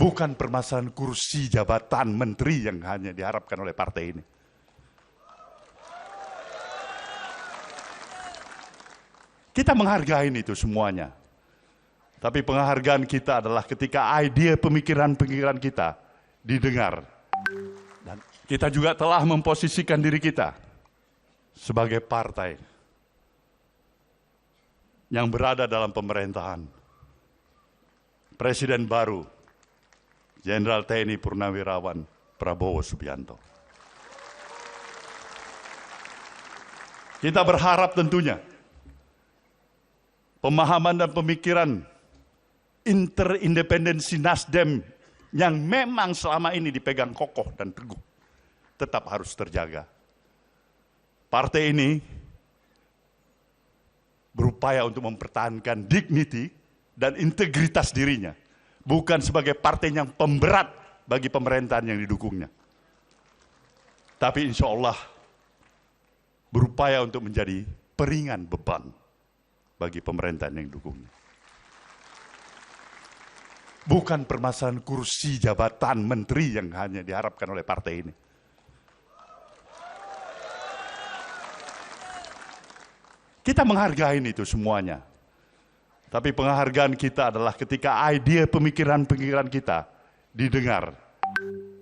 Bukan permasalahan kursi jabatan menteri yang hanya diharapkan oleh partai ini. Kita menghargai itu semuanya. Tapi penghargaan kita adalah ketika ide pemikiran-pemikiran kita didengar. Dan kita juga telah memposisikan diri kita sebagai partai yang berada dalam pemerintahan. Presiden baru, Jenderal TNI Purnawirawan Prabowo Subianto. Kita berharap tentunya pemahaman dan pemikiran interindependensi Nasdem yang memang selama ini dipegang kokoh dan teguh tetap harus terjaga. Partai ini berupaya untuk mempertahankan dignity dan integritas dirinya, bukan sebagai partai yang pemberat bagi pemerintahan yang didukungnya. Tapi insya Allah berupaya untuk menjadi peringan beban bagi pemerintahan yang didukungnya. Bukan permasalahan kursi jabatan menteri yang hanya diharapkan oleh partai ini. Kita menghargai itu semuanya. Tapi penghargaan kita adalah ketika ide pemikiran-pemikiran kita didengar.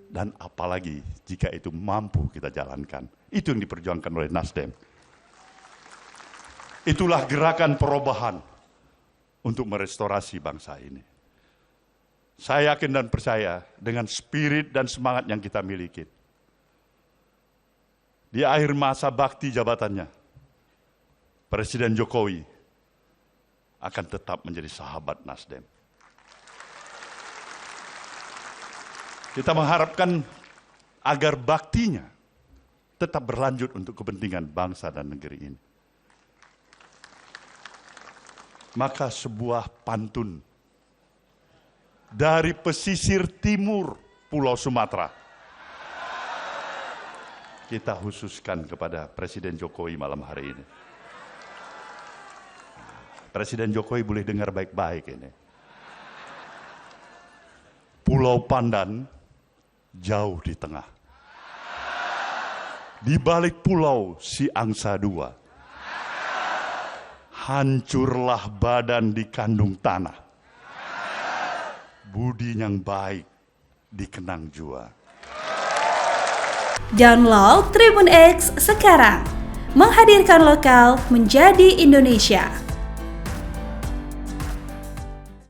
Dan apalagi jika itu mampu kita jalankan. Itu yang diperjuangkan oleh Nasdem. Itulah gerakan perubahan untuk merestorasi bangsa ini. Saya yakin dan percaya dengan spirit dan semangat yang kita miliki. Di akhir masa bakti jabatannya, Presiden Jokowi akan tetap menjadi sahabat Nasdem. Kita mengharapkan agar baktinya tetap berlanjut untuk kepentingan bangsa dan negeri ini. Maka sebuah pantun dari pesisir timur Pulau Sumatera kita khususkan kepada Presiden Jokowi malam hari ini. Presiden Jokowi boleh dengar baik-baik ini. Pulau Pandan jauh di tengah. Di balik pulau si angsa dua. Hancurlah badan di kandung tanah. Budi yang baik dikenang jua. Download Tribun X sekarang. Menghadirkan lokal menjadi Indonesia.